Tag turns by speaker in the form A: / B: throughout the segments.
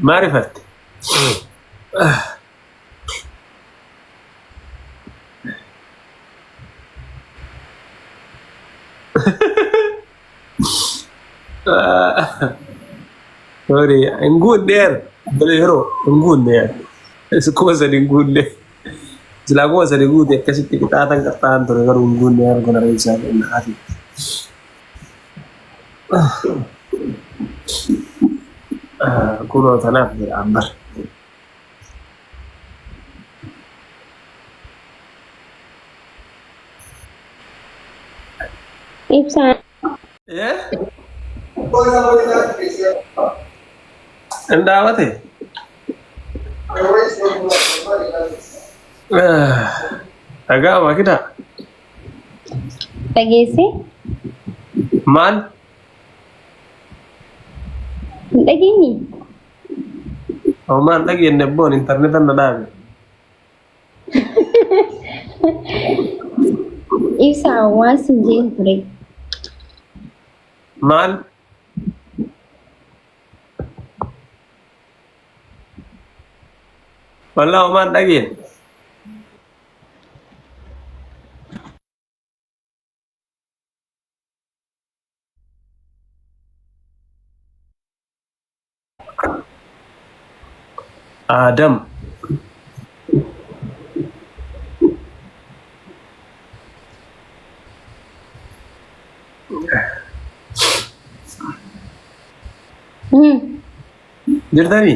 A: ما عرفت. sorry ngun der belero ngun der cosa di ngun der la cosa di ngun der kasi kita tang tanto regalo ngun der con resa nati kuno tanap di ambar
B: Ibsan.
A: ya anda apa teh agama kita
B: Dhaggeesse?
A: mal
B: Hin dhageenye?
A: او mal lagi nebon internet anda dah
B: Ibsaa waan sin jeen ture.
A: mal والله ما دقين آدم جردني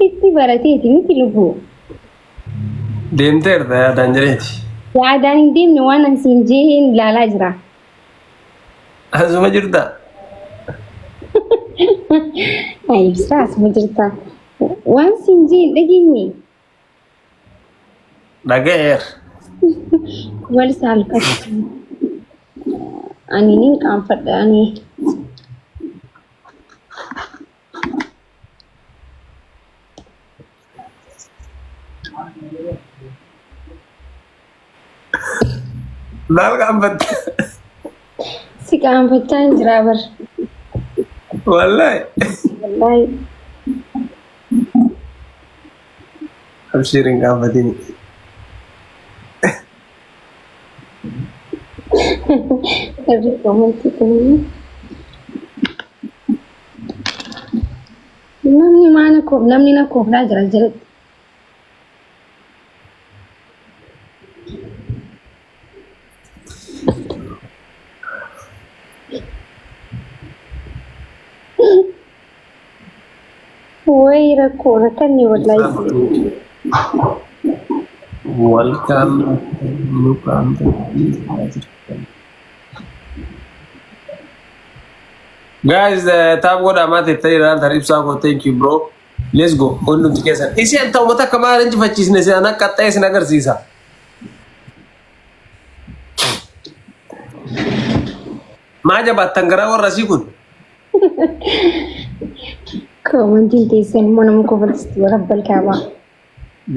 B: Itti barateeti miti lubbuu.
A: ديمتر ذا دانجريتي
B: Yaadaan hin deemne waan an siin jeen ilaalaa jira.
A: أزوما جردا
B: Ay, ibsaa asuma jirta. Waan siin jeen dhageenye.
A: دقير
B: Wal saalfatti. Ani nin qaanfadha ani.
A: دال قامت
B: Si qaanfachaa hin jiraa bar.
A: والله
B: Wallaahi.
A: أبشرين قافتيني
B: Irri qabanti kunii. Namni na kooflaa jira jedhu. Way rakkoon akkanni wallaahi.
A: Welcome guys tab goda mate tay ran tarif sa ko thank you bro let's go on together isi anta umata kamar inji fachisne se ana qatta is nagar sisa ma jaba tangara war rasikun
B: Komantiin teessan mana muka bal'isti rabbal kaabaa.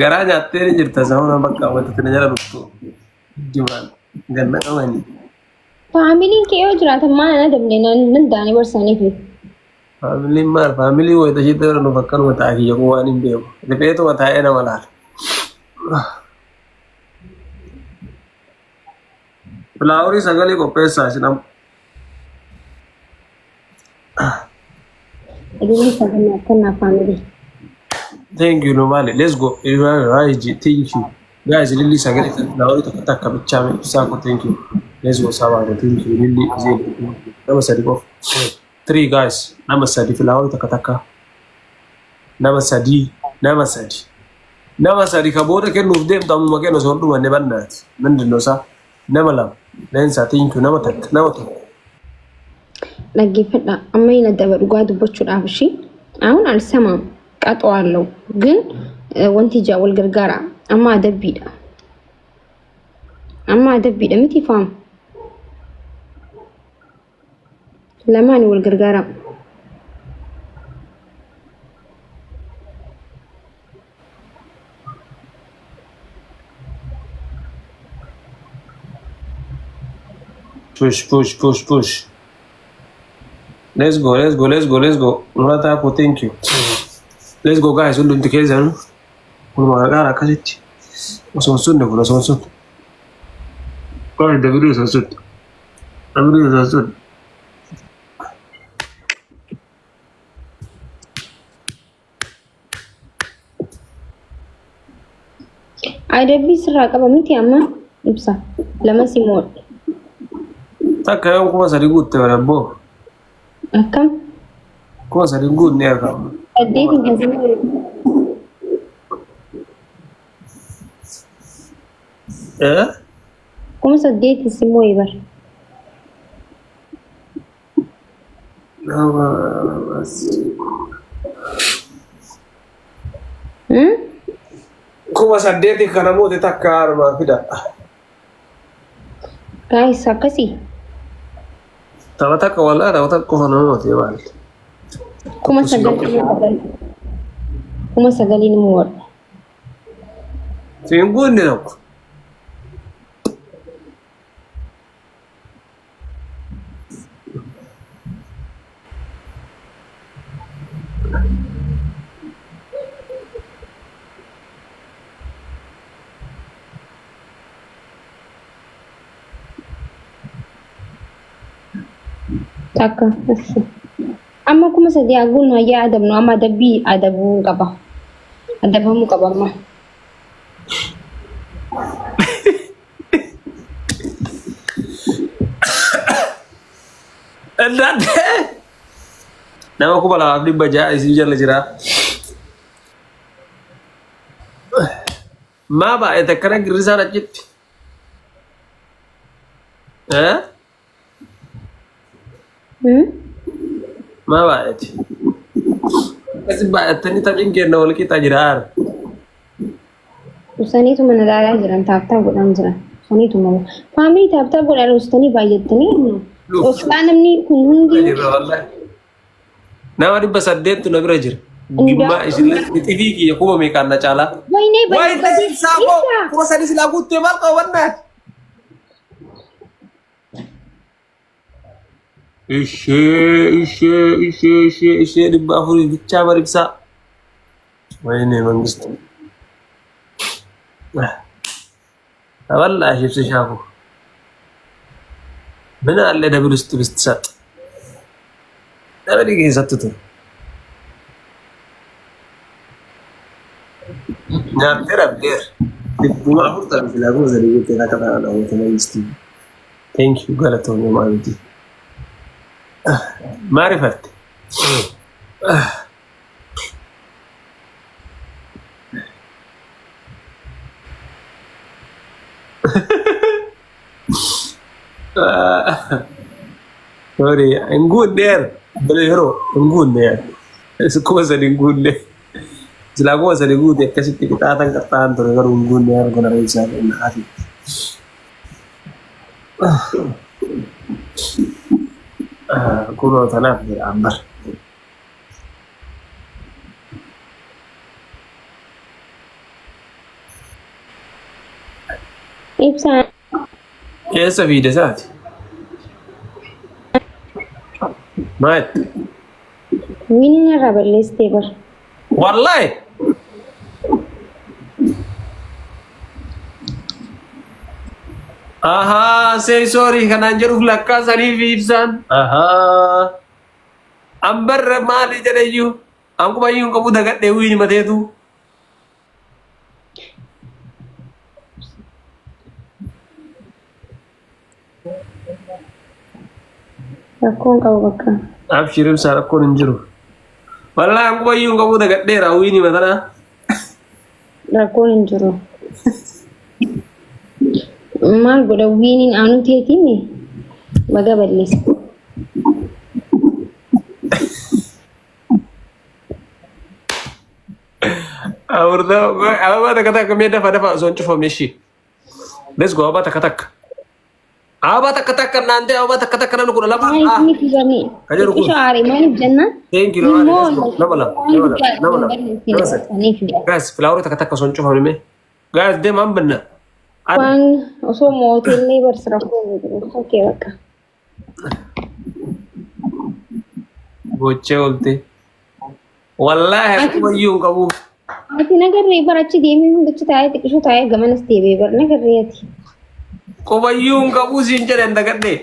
A: gara nyatte jirta sama bakka wata tanjara dukku jiman ganna kamani
B: Faamiliin kee yoo jiraatan maal ana dabne nan daanii barsaaniif.
A: family wo ita shi tayar no bakkan wata aki yago wani beo repeto wata ena wala Flowery sagale ko pesa sinam
B: Idiin saganaa akkanaa faamilii.
A: thank you normally let's go right thank you guys lily sagale Flowery to kata bichame sako thank you let's go sawa thank you lily zeli nama sadi ko 3 guys nama sadi Flowery to kata nama sadi ka boda ken nur dem tamu makeno so dum ne bannat nandino sa nama lam lensa thank you nama tak
B: Dhaggeeffadha amma ina daba dhugaa dubbachuudhaaf ishii. Aawun alsamaam qaxwaallo ግን wanti jaa wal gargaara amma adabbiidha miti faam lamaani wal gargaara.
A: push Let's go, let's go, let's go, let's go. Murata ko thank you. Let's go guys. Ulu ntikeza no. Kuna magara kaziti. Osonsun ne kuna osonsun. Kwa Davido osonsun. Davido osonsun.
B: Adabbi sirraa qaba miti amma ibsa lama simoon
A: Takka yoo kuma sadi guutte barabbo.
B: akkam
A: Kuma sadi guutte ne argama.
B: saddeetiin kan simoo kuma saddeetiin simoo ibar
A: Kuma saddeeti kana moote takka harma fida.
B: guys akkasii
A: Tapha takka walaa tapha takka qofa nama moote maali?
B: kuma sagalii nama wadha
A: Siin guunne tokko.
B: takka amma kuma sadii aguun hayyaa adabnu amma adabbii adabuu qaba adabamuu qaba amma
A: Nama kuma lamaaf dhibba ja'a isii jala jira. Maa baay'ate akkana girrisaan achitti. Maa baay'ate. Akkasi baay'atanii taphiin kenna wal qixaa jira haara.
B: Usaniitu mana ilaalaa jiran taaptaa godhan jiran. Usaniitu mana faamilii taaptaa godhan ustanii baay'attanii osoo namni kun hundi
A: Nama 800 na bira jira. Gimma isinlee xifii kiyya kuma meeqaan na caalaa.
B: Waynee
A: Waynee saaboo kuma sadii silaa guuttee maal qabannaat? Ishee dhibba afurii bichaa baribsaa. Waynee mangistu. Wallaahi ibsa shaafu. Mina allee dabil ውስጥ ብትሰጥ Nabadi keessatti ture. Nyaattee dhabdeera. Dhibbuma afurtamii silaa kuma sadii guuttee akka ta'an hawwatama jirti. Thank you galatoomii maaliti. Maarifatte. Sorry, nguunneer. Belero, nguunneer. Kuma sadii nguunne. Silaa kuma sadii guute akkasitti qixaatan qaxxaan ture garuu nguunneer gona reessaa inni hafi. Kunoo tanaaf jira ambar.
B: ibsaan
A: Keessa fiide isaati. Maal?
B: winni irraa balleessitee bara.
A: Wallahi. Ahaa, say sorry kanaan jedhuuf lakkaa saniif ibsaan. Ahaa. Ambarra maali jedhayyuu? Ankuma iyyuu qabu dagadhee wiini mateetu.
B: Rakkoon qabu bakka.
A: Abshir ibsaa rakkoon hin jiru. Wallahi ankuma iyyuu qabu dagadheera wiini matanaa.
B: Rakkoon hin jiru. Maal godha wiiniin aanu teetiin baga balleessa.
A: Ababa takka mee dafa osoo hin cufamne ishii. Let's go ababa takka. Ababa takka naante ababa takka nan kudha lama.
B: Maaliif ni fidanii? Itti shaaree maaliif jennaan?
A: Thank you nama. Guys, flower takka osoo hin cufamne mee. Guys, deemaan banna.
B: Waan osoo mootillee barsi rakkoo jiru. Okkee bakka.
A: gochee oolte. Wallaahi qubayyuu hin qabu.
B: ati nagarree barachi deemee hundachi taa'ee xiqqishuu taa'ee gamanas deebi'ee bar nagarree ati.
A: Qubayyuu hin qabu siin jedhan dagadhee.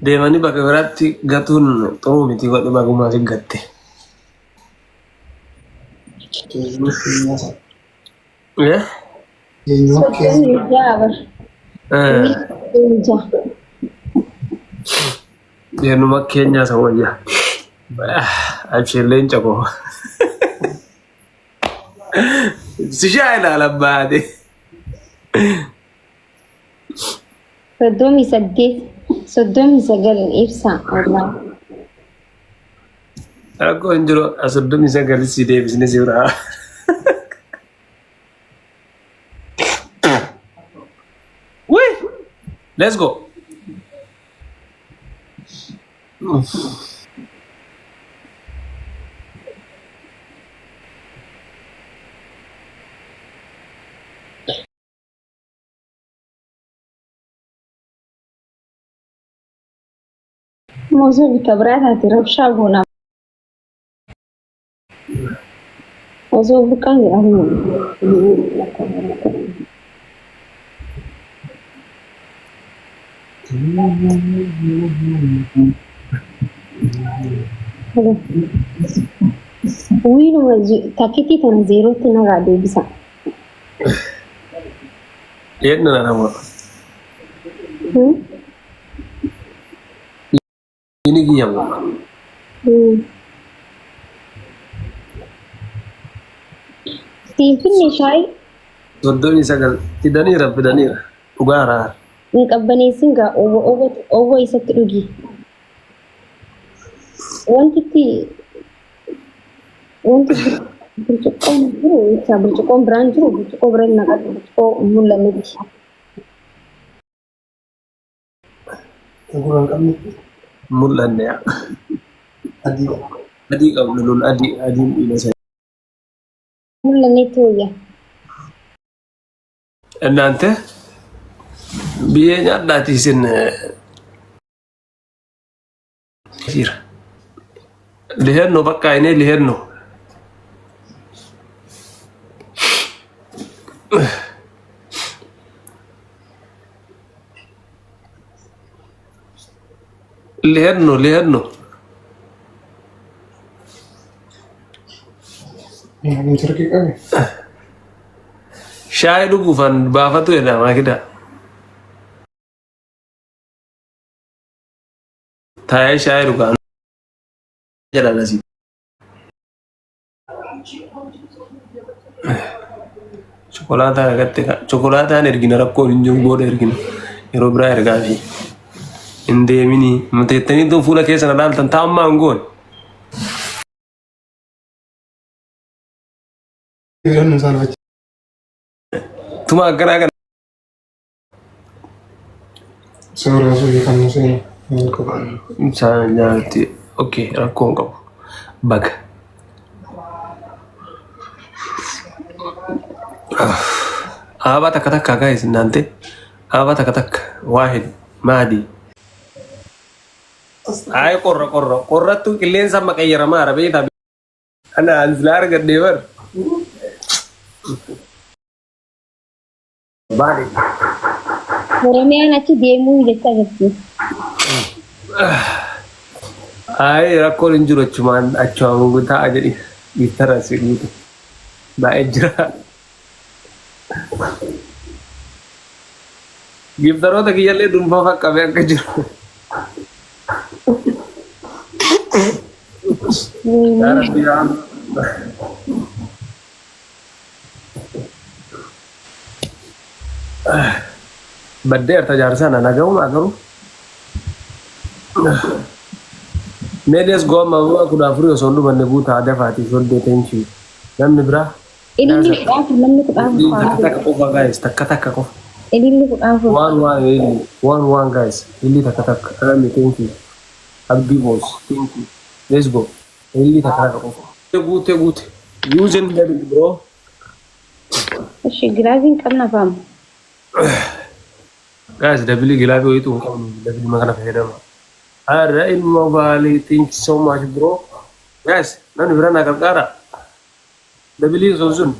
A: Deemanii bakka biraatti gatuun xuruu miti godhe bagumaa si gatte. Yennuma keenyaa isa wayyaa. Abshirleen cakoo. Sishaa ilaalan baate.
B: 39 ibsa walaa.
A: Rakkoo hin jiru 39 si deebisne si biraa. Wait, let's go.
B: موضوع بكبرات هتربشا هنا موضوع بكان وين تاكيتي تنزيرو تنغادي بسا
A: يدنا نعم ini giyam
B: Tiifin shaay
A: soddoni sagal fidaniira dhugaara
B: hin qabbaneessin gaa owwa isatti dhugi wanti burcuqqoon jiru ibsa burcuqqoon biraan jiru burcuqqoo biraan naqadhu burcuqqoo mul'anne bisi
A: mul'anne adii qabnu nun adiin dhiinasa
B: mul'anneetti wayya
A: እናንተ biyyeenya isin lihenno bakka ine lihenno lihenno shaayii dhuguufan baafatu jedhama kida taa'ee shaayii dhugaan jedhan asii chokolaataan agatti chokolaataan ergina rakkoon hin jiru booda ergina yeroo biraa ergaa fi hin deemini mateettanii tun fuula keessan ilaaltan taa'ummaa hin goone. Tuma akkanaa kana.
C: Suuraa suuqii kan nuti
A: Isaan nyaatti okay rakkoon qabu baga. Abaa takka guys nanti abaa takka waahid maadi. Ay qorrattu qilleensa maqayyaramaa arabeeta. Ana anzilaar gaddeebar. Baadi.
B: Oromiyaan achi deemuu jecha jirti.
A: Ay rakkoon hin jiru achumaan ta'a jedhi giftara si guutu. Baay'ee jira. Giftaroota kiyyallee dhuunfaa faqqabee akka jiru. Baddee tajaajila nagauma garuu. Meeles gooma kuda furii osoo dhumanne guutaa dafaati soddee teenchii namni biraa.
B: Ililli kudhaafu namni kudhaafu.
A: Takka qofa guys takka qofa.
B: Ililli kudhaafu.
A: One guys ililli takka namni teenchii. Abdii boos teenchii. Let's go. Ililli takka qofa. Guute using that bro.
B: እሺ ግላዚን ቀና ፋም
A: ጋይስ ደብል ግላቢ ወይቱ እንኳን ደብል ማከና ፈሄደማ አረ ኢልሞባሊ ቲንክ ሶ ማች ብሮ ጋይስ ነን ብረና ቀርቃራ ደብል ዞዙን